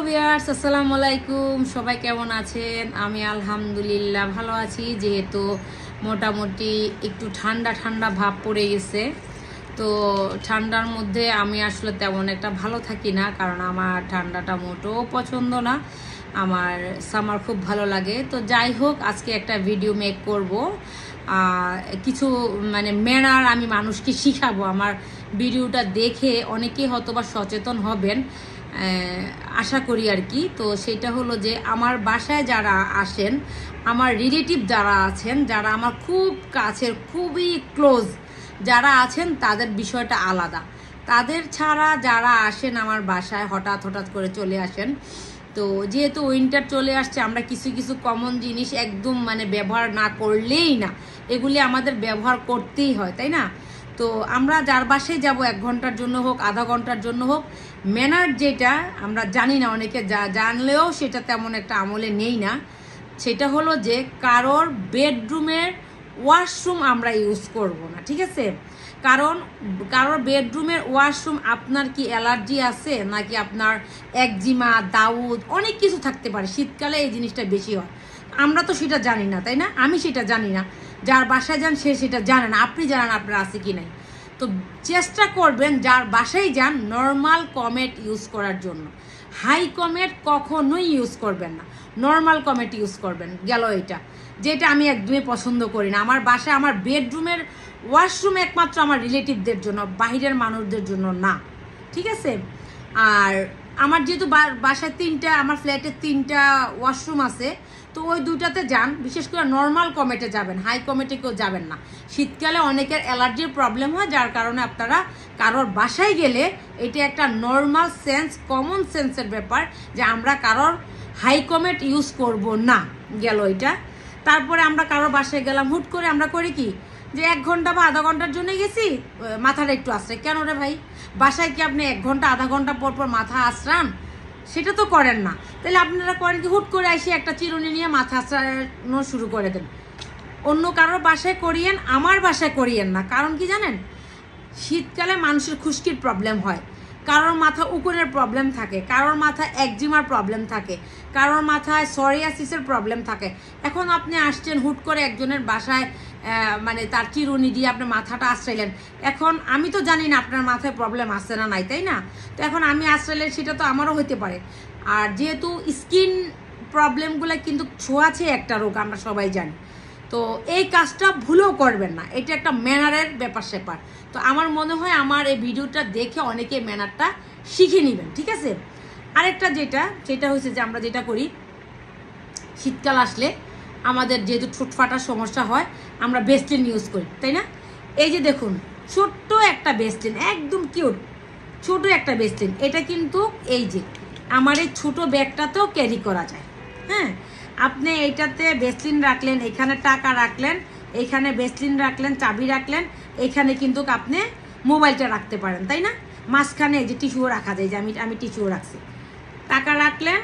Viewers, আসসালামু আলাইকুম। সবাই কেমন আছেন? আমি আলহামদুলিল্লাহ ভালো আছি। যেহেতু মোটামুটি একটু ঠান্ডা ঠান্ডা ভাব পড়ে গেছে, তো ঠান্ডার মধ্যে আমি আসলে তেমন একটা ভালো থাকি না, কারণ আমার ঠান্ডাটা মোটেও পছন্দ না। আমার সামার খুব ভালো লাগে। তো যাই হোক, আজকে একটা ভিডিও মেক করব, কিছু ম্যানার আমি মানুষকে শিখাবো। আমার ভিডিওটা দেখে অনেকেই হয়তোবা সচেতন হবেন, আশা করি আর কি। তো সেটা হলো যে আমার বাসায় যারা আসেন, আমার রিলেটিভ যারা আছেন, যারা আমার খুব কাছের, খুবই ক্লোজ যারা আছেন, তাদের বিষয়টা আলাদা। তাদের ছাড়া যারা আসেন আমার বাসায়, হঠাৎ হঠাৎ করে চলে আসেন, তো যেহেতু উইন্টার চলে আসছে, আমরা কিছু কিছু কমন জিনিস একদম ব্যবহার না করলেই না, এগুলি আমাদের ব্যবহার করতেই হয়, তাই না? তো আমরা যার বাসায় যাব, 1 ঘন্টার জন্য হোক, আধা ঘন্টার জন্য হোক, ম্যানার যেটা আমরা জানি না, অনেকে জানলেও সেটা তেমন একটা আমলে নেই না। সেটা হলো যে কারোর বেডরুমের ওয়াশরুম আমরা ইউজ করব না, ঠিক আছে? কারণ কারোর বেডরুমের ওয়াশরুম, আপনার কি অ্যালার্জি আছে নাকি আপনার একজিমা, দাউদ, অনেক কিছু থাকতে পারে। শীতকালে এই জিনিসটা বেশি হয়, আমরা তো সেটা জানি না, তাই না? আমি সেটা জানি না, যার বাসায় যান সে সেটা জানেন, আপনি জানেন আপনার আছে কি নাই। তো চেষ্টা করবেন যার বাসায় যান নর্মাল কমেট ইউজ করার জন্য। হাই কমেট কখনোই ইউজ করবেন না, নর্মাল কমেট ইউজ করবেন। গেল এটা, যেটা আমি একদমই পছন্দ করি না। আমার বাসায় আমার বেডরুমের ওয়াশরুম একমাত্র আমার রিলেটিভদের জন্য, বাহিরের মানুষদের জন্য না, ঠিক আছে? আর আমার যেহেতু বাসায় 3টা, আমার ফ্ল্যাটে 3টা ওয়াশরুম আছে, তো ওই 2টাতে যান। বিশেষ করে নর্মাল কমেটে যাবেন, হাই কমেটে কেউ যাবেন না। শীতকালে অনেকের অ্যালার্জির প্রবলেম হয়, যার কারণে আপনারা কারোর বাসায় গেলে এটা একটা নর্মাল সেন্স, কমন সেন্সের ব্যাপার যে আমরা কারোর হাই কমেট ইউজ করব না। গেল এটা। তারপরে আমরা কারোর বাসায় গেলাম, হুট করে আমরা করি কি, যে 1 ঘন্টা বা আধা ঘন্টার জন্য গেছি, মাথাটা একটু আশ্রয়। কেন রে ভাই, বাসায় কি আপনি 1 ঘন্টা আধা ঘন্টা পর পর মাথা আশ্রান? সেটা তো করেন না। তাহলে আপনারা করেন কি, হুট করে এসে একটা চিরুনি নিয়ে মাথা আশ্রানো শুরু করে দেন। অন্য কারোর বাসায় করিয়েন, আমার বাসায় করিয়েন না। কারণ কি জানেন, শীতকালে মানুষের খুশকির প্রবলেম হয়, কারোর মাথা উকুনের প্রবলেম থাকে, কারোর মাথায় একজিমার প্রবলেম থাকে, কারোর মাথায় সরিয়াসিসের প্রবলেম থাকে। এখন আপনি আসছেন হুট করে একজনের বাসায়, তার চিরুনি দিয়ে আপনার মাথাটা আশ্রাইলেন। এখন আমি তো জানি না আপনার মাথায় প্রবলেম আসছে না নাই, তাই না? তো এখন আমি আশ্রাইলে সেটা তো আমারও হতে পারে। আর যেহেতু স্কিন প্রবলেমগুলো কিন্তু ছোঁয়াছে একটা রোগ, আমরা সবাই জানি। তো এই কাজটা ভুলেও করবেন না, এটা একটা ম্যানারের ব্যাপার স্যাপার। তো আমার মনে হয় আমার এই ভিডিওটা দেখে অনেকে ম্যানারটা শিখে নেবেন, ঠিক আছে? আরেকটা যেটা হচ্ছে যে আমরা যেটা করি, শীতকাল আসলে আমাদের যেহেতু ঠোঁট ফাটার সমস্যা হয়, আমরা ভেসলিন ইউজ করি, তাই না? এই যে দেখুন, ছোট্ট একটা ভেসলিন, একদম কিউট ছোট একটা ভেসলিন। এটা কিন্তু এই যে আমার এই ছোটো ব্যাগটাতেও ক্যারি করা যায়। হ্যাঁ, আপনি এইটাতে ভেসলিন রাখলেন, এখানে টাকা রাখলেন, এখানে ভেসলিন রাখলেন, চাবি রাখলেন, এখানে কিন্তু আপনি মোবাইলটা রাখতে পারেন, তাই না? মাঝখানে এই যে টিস্যুও রাখা যায়, যে আমি টিস্যুও রাখছি। টাকা রাখলেন,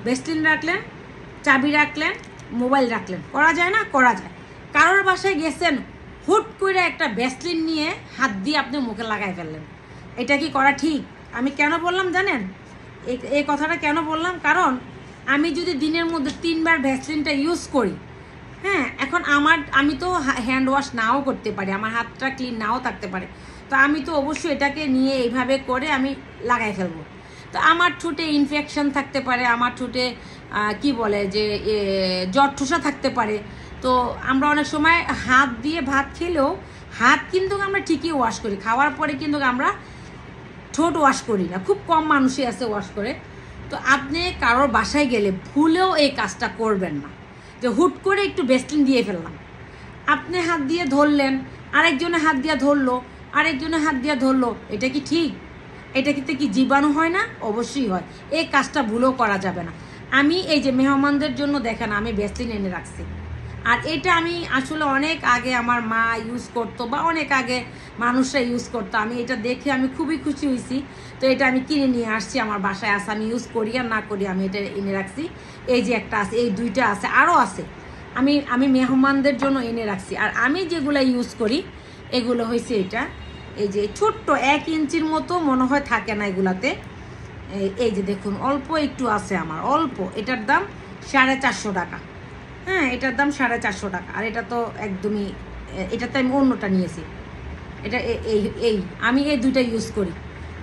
ভেসলিন রাখলেন, চাবি রাখলেন, মোবাইল রাখলেন। করা যায় না? করা যায়। কারোর বাসায় গেছেন, হুট করে একটা ভেসলিন নিয়ে হাত দিয়ে আপনি মুখে লাগাই ফেললেন, এটা কি করা ঠিক? আমি কেন বললাম জানেন, এই কথাটা কেন বললাম? কারণ আমি যদি দিনের মধ্যে 3বার ভ্যাসলিনটা ইউজ করি, হ্যাঁ, এখন আমি তো হ্যান্ড ওয়াশ নাও করতে পারি, আমার হাতটা ক্লিন নাও থাকতে পারে। তো আমি তো অবশ্যই এটাকে নিয়ে এইভাবে করে আমি লাগাই ফেলবো। তো আমার ঠোঁটে ইনফেকশন থাকতে পারে, আমার ঠোঁটে কি বলে যে জ্বর ঠোসা থাকতে পারে। তো আমরা অনেক সময় হাত দিয়ে ভাত খেলেও হাত কিন্তু আমরা ঠিকই ওয়াশ করি, খাওয়ার পরে কিন্তু আমরা ঠোঁট ওয়াশ করি না, খুব কম মানুষই আছে ওয়াশ করে। তো আপনি কারোর বাসায় গেলে ভুলেও এই কাজটা করবেন না, যে হুট করে একটু ভেসলিন দিয়ে ফেললাম। আপনি হাত দিয়ে ধরলেন, আরেকজনে হাত দিয়ে ধরলো, আরেকজনে হাত দিয়ে ধরলো, এটা কি ঠিক? এটা কিন্তু কি জীবাণু হয় না? অবশ্যই হয়। এই কাজটা ভুলেও করা যাবে না। আমি এই যে মেহমানদের জন্য দেখেন আমি ভেসলিন এনে রাখছি, আর এটা আমি আসলে অনেক আগে আমার মা ইউজ করতো, বা অনেক আগে মানুষরা ইউজ করতো। আমি এটা দেখে আমি খুবই খুশি হয়েছি। তো এটা আমি কিনে নিয়ে আসছি, আমার বাসায় আছে, আমি ইউজ করি আর না করি আমি এটা এনে রাখছি। এই যে একটা আছে, এই 2টা আছে, আরও আছে। আমি মেহমানদের জন্য এনে রাখছি। আর আমি যেগুলো ইউজ করি এগুলো হয়েছে এটা, এই যে ছোট্ট 1 ইঞ্চির মতো মনে হয় থাকে না এগুলাতে, এই যে দেখুন অল্প একটু আছে আমার, অল্প। এটার দাম 450 টাকা। হ্যাঁ, এটার দাম 450 টাকা। আর এটা তো একদমই, এটাতে আমি অন্যটা নিয়েছি। এটা এই আমি এই দুইটা ইউজ করি,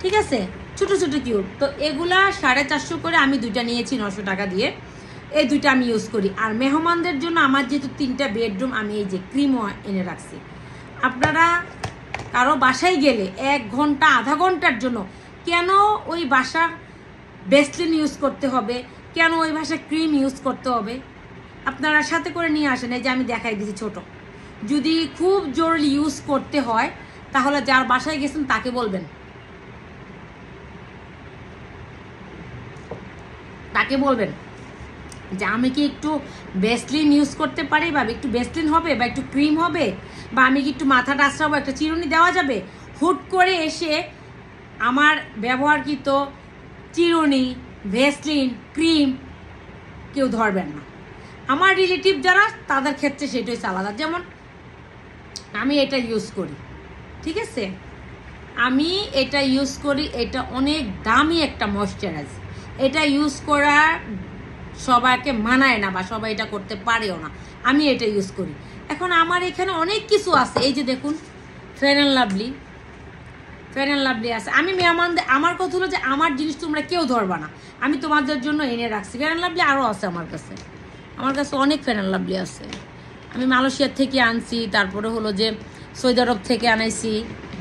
ঠিক আছে, ছোটো ছোটো কিউব। তো এগুলা 450 করে আমি দুইটা নিয়েছি 900 টাকা দিয়ে। এই দুইটা আমি ইউজ করি। আর মেহমানদের জন্য আমার যেহেতু 3টা বেডরুম, আমি এই যে ক্রিমও এনে রাখছি। আপনারা কারো বাসায় গেলে 1 ঘন্টা আধা ঘন্টার জন্য কেন ওই বাসার ভ্যাসলিন ইউজ করতে হবে, কেন ওই বাসার ক্রিম ইউজ করতে হবে, আপনারা সাথে করে নিয়ে আসেন। এই যে আমি দেখাই দিচ্ছি ছোট। যদি খুব জরুরি ইউজ করতে হয় তাহলে যার বাসায় গেছেন তাকে বলবেন, যে আমি কি একটু ভ্যাসলিন ইউজ করতে পারি, বা একটু ভ্যাসলিন হবে, বা একটু ক্রিম হবে, বা আমি কি একটু মাথাটা আশ্রাবো, একটা চিরুনি দেওয়া যাবে। হুট করে এসে আমার ব্যবহারকৃত চিরুনি, ভ্যাসলিন, ক্রিম কেউ ধরবেন না। আমার রিলেটিভ যারা, তাদের ক্ষেত্রে সেটাই আলাদা। যেমন আমি এটা ইউজ করি, ঠিক আছে, আমি এটা ইউজ করি। এটা অনেক দামি একটা ময়শ্চারাইজার। এটা ইউজ করা সবাইকে মানায় না, বা সবাই এটা করতে পারেও না। আমি এটা ইউজ করি। এখন আমার এখানে অনেক কিছু আছে। এই যে দেখুন ফেয়ার অ্যান্ড লাভলি আছে। আমি মেহমানদের, আমার কথা হলো যে আমার জিনিস তোমরা কেউ ধরবা না, আমি তোমাদের জন্য এনে রাখছি। ফেয়ার অ্যান্ড লাভলি আরও আছে আমার কাছে অনেক ফেয়ার অ্যান্ড লাভলি আছে। আমি মালয়েশিয়ার থেকে আনছি, তারপরে হলো যে সৌদি আরব থেকে আনাইছি।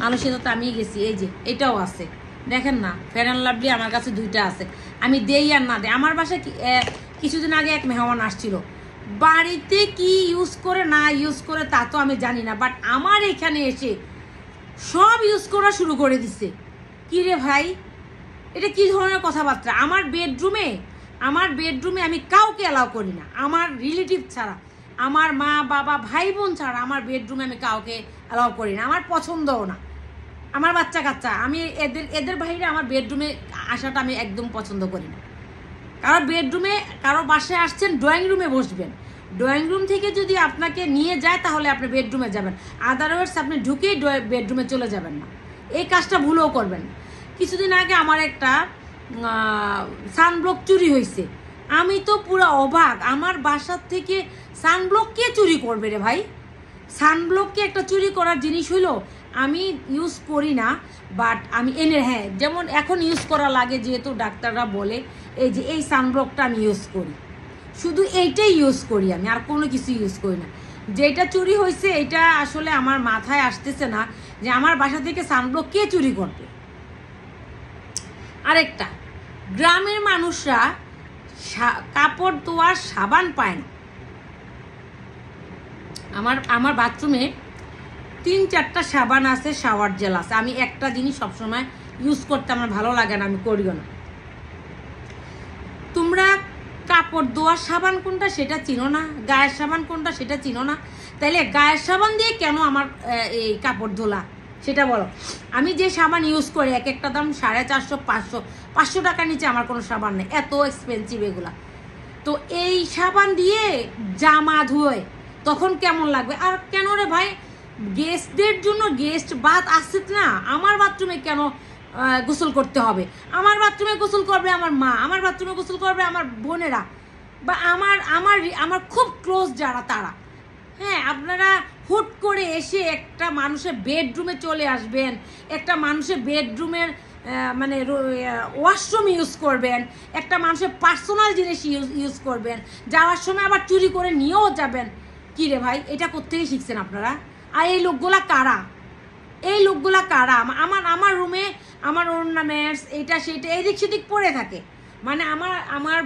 মালয়েশিয়াতে তো আমি গেছি। এই যে এটাও আছে, দেখেন না, ফেয়ার অ্যান্ড লাভলি আমার কাছে 2টা আছে। আমি দেই আর না দেই। আমার বাসায় কিছুদিন আগে এক মেহমান আসছিল, বাড়িতে কি ইউজ করে না ইউজ করে তা তো আমি জানি না, বাট আমার এখানে এসে সব ইউজ করা শুরু করে দিচ্ছে। কি রে ভাই, এটা কি ধরনের কথাবার্তা? আমার বেডরুমে আমি কাউকে অ্যালাউ করি না, আমার রিলেটিভ ছাড়া, আমার মা বাবা ভাই বোন ছাড়া আমার বেডরুমে আমি কাউকে অ্যালাউ করি না। আমার পছন্দও না। আমার বাচ্চা কাচ্চা, আমি এদের বাইরে আমার বেডরুমে আসাটা আমি একদম পছন্দ করি না। কারো বাসায় আসছেন, ড্রয়িং রুমে বসবেন। ড্রয়িং রুম থেকে যদি আপনাকে নিয়ে যায় তাহলে আপনি বেডরুমে যাবেন, আদারওয়াইজ আপনি ঢুকেই বেডরুমে চলে যাবেন না। এই কাজটা ভুলেও করবেন না। কিছুদিন আগে আমার একটা সানব্লক চুরি হয়েছে। আমি তো পুরো অবাক, আমার বাসার থেকে সানব্লক কে চুরি করবে রে ভাই? সানব্লককে একটা চুরি করার জিনিস হইলো। আমি ইউজ করি না, বাট আমি হ্যাঁ, যেমন এখন ইউজ করা লাগে, যেহেতু ডাক্তাররা বলে। এই যে এই সানব্লকটা আমি ইউজ করি, শুধু এইটাই ইউজ করি, আমি আর কোনো কিছু ইউজ করি না। যেটা চুরি হয়েছে এটা আসলে আমার মাথায় আসতেছে না যে আমার বাসা থেকে সানব্লক কে চুরি করবে। আরেকটা, গ্রামের মানুষরা কাপড় ধোয়ার সাবান পায় না। আমার বাথরুমে 3-4টা সাবান আছে, শাওয়ার জেল আছে। আমি একটা জিনিস সবসময় ইউজ করতে আমার ভালো লাগে না, আমি করিও না। তোমরা কাপড় ধোয়ার সাবান কোনটা সেটা চিনো না, গায়ের সাবান কোনটা সেটা চিনো না, তাইলে গায়ের সাবান দিয়ে কেন আমার এই কাপড় ধোলা সেটা বলো। আমি যে সাবান ইউজ করি এক একটা দাম 450, 500 টাকার নিচে আমার কোনো সাবান নেই, এত এক্সপেন্সিভ এগুলা। তো এই সাবান দিয়ে জামা ধুয়ে তখন কেমন লাগবে? আর কেন রে ভাই, গেস্টদের জন্য গেস্ট বাথ আসছে না, আমার বাথরুমে কেন গোসল করতে হবে? আমার বাথরুমে গোসল করবে আমার মা, আমার বাথরুমে গোসল করবে আমার বোনেরা, বা আমার খুব ক্লোজ যারা তারা। হ্যাঁ, আপনারা হুট করে এসে একটা মানুষের বেডরুমে চলে আসবেন, একটা মানুষের বেডরুমের মানে ওয়াশরুম ইউজ করবেন, একটা মানুষের পার্সোনাল জিনিস ইউজ করবেন, যাওয়ার সময় আবার চুরি করে নিয়েও যাবেন। কী রে ভাই, এটা কোত্থেকে শিখছেন আপনারা? আর এই লোকগুলা কারা? আমার রুমে আমার অর্নামেন্টস এটা সেটা এদিক সেদিক পড়ে থাকে। মানে আমার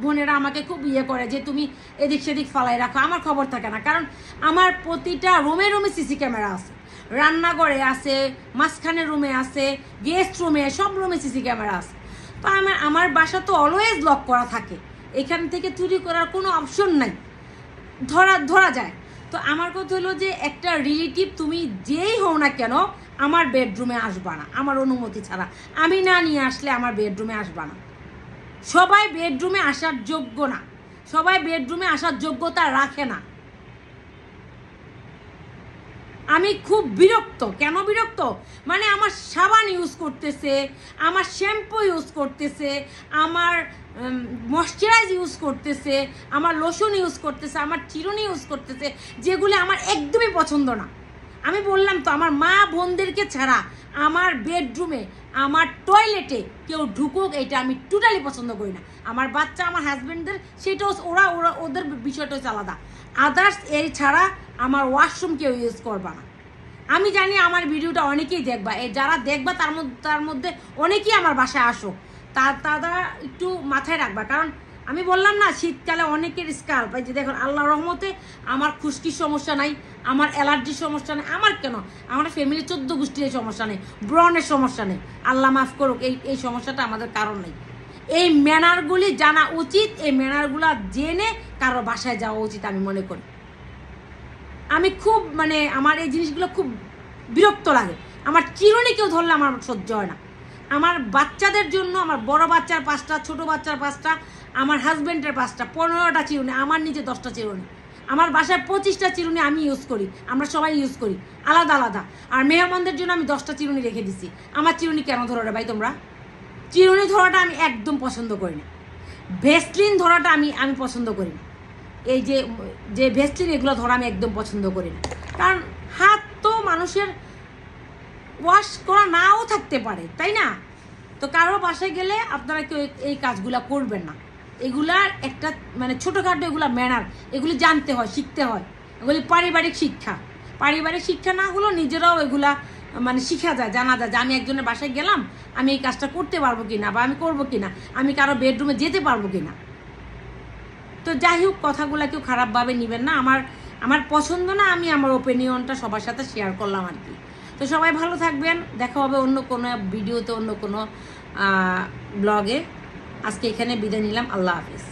বোনেরা আমাকে খুব ইয়ে করে যে তুমি এদিক সেদিক ফালাই রাখো, আমার খবর থাকে না। কারণ আমার প্রতিটা রুমে সিসি ক্যামেরা আছে, রান্নাঘরে আছে, মাঝখানে রুমে আছে, গেস্ট রুমে, সব রুমে সিসি ক্যামেরা আছে। তো আমার বাসা তো অলওয়েজ লক করা থাকে, এখান থেকে চুরি করার কোনো অপশন নাই, ধরা যায়। তো আমার কথা হলো যে একটা রিলেটিভ তুমি যেই হও না কেন আমার বেডরুমে আসবা না আমার অনুমতি ছাড়া। আমি না নিয়ে আসলে আমার বেডরুমে আসবা না। সবাই বেডরুমে আসার যোগ্য না, সবাই বেডরুমে আসার যোগ্যতা রাখে না। আমি খুব বিরক্ত। কেন বিরক্ত? মানে আমার সাবান ইউজ করতেছে, আমার শ্যাম্পু ইউজ করতেছে, আমার ময়শ্চারাইজ ইউজ করতেছে, আমার লোশন ইউজ করতেছে, আমার চিরুনি ইউজ করতেছে, যেগুলো আমার একদমই পছন্দ না। আমি বললাম তো, আমার মা বোনদেরকে ছাড়া আমার বেডরুমে, আমার টয়লেটে কেউ ঢুকুক, এটা আমি টোটালি পছন্দ করি না। আমার বাচ্চা, আমার হাজব্যান্ডদের, সেটাও ওরা ওরা ওদের বিষয়টা হচ্ছে আলাদা। আদার্স এই ছাড়া আমার ওয়াশরুম কেউ ইউজ করবা না। আমি জানি আমার ভিডিওটা অনেকেই দেখবা, এই যারা দেখবা তার মধ্যে অনেকেই আমার বাসায় আসো, তারা একটু মাথায় রাখবা। কারণ আমি বললাম না, শীতকালে অনেকের স্কাল্প, এই যে দেখুন আল্লাহ রহমতে আমার খুশকির সমস্যা নাই, আমার অ্যালার্জির সমস্যা নেই। আমার কেন, আমার ফ্যামিলি 14 গোষ্ঠীর সমস্যা নেই, ব্রণের সমস্যা নেই, আল্লাহ মাফ করুক। এই সমস্যাটা আমাদের কারণ নেই। এই ম্যানারগুলি জানা উচিত, এই ম্যানারগুলো জেনে কারো বাসায় যাওয়া উচিত আমি মনে করি। আমি খুব মানে আমার এই জিনিসগুলো খুব বিরক্ত লাগে। আমার চিরুনি কেউ ধরলে আমার সহ্য হয় না। আমার বাচ্চাদের জন্য, আমার বড় বাচ্চার 5টা, ছোট বাচ্চার 5টা, আমার হাজব্যান্ডের 5টা, 15টা চিরুনি, আমার নিজে 10টা চিরুনি, আমার বাসায় 25টা চিরুনি আমি ইউজ করি, আমরা সবাই ইউজ করি আলাদা আলাদা। আর মেহমানদের জন্য আমি 10টা চিরুনি রেখে দিছি। আমার চিরুনি কেন ধরো রে ভাই তোমরা? চিরুনি ধরাটা আমি একদম পছন্দ করি না। ভেসলিন ধরাটা আমি পছন্দ করি না। এই যে ভেসলিন, এগুলো ধরা আমি একদম পছন্দ করি না। কারণ হাত তো মানুষের ওয়াশ করা নাও থাকতে পারে, তাই না? তো কারো বাসায় গেলে আপনারা কেউ এই কাজগুলা করবেন না। এগুলার একটা মানে ছোটোখাটো এগুলা ম্যানার, এগুলি জানতে হয়, শিখতে হয়। এগুলি পারিবারিক শিক্ষা। পারিবারিক শিক্ষা না হলেও নিজেরাও এগুলা মানে শিখা যায়, জানা যায় যে আমি একজনের বাসায় গেলাম, আমি এই কাজটা করতে পারবো কিনা, বা আমি করবো কিনা, আমি কারো বেডরুমে যেতে পারবো কিনা। তো যাই হোক, কথাগুলো কেউ খারাপভাবে নেবেন না। আমার পছন্দ না, আমি আমার ওপিনিয়নটা সবার সাথে শেয়ার করলাম আর কি। তো সবাই ভালো থাকবেন, দেখা হবে অন্য কোনো ভিডিওতে, অন্য কোনো ব্লগে। আজকে এখানে বিদায় নিলাম, আল্লাহ হাফিজ।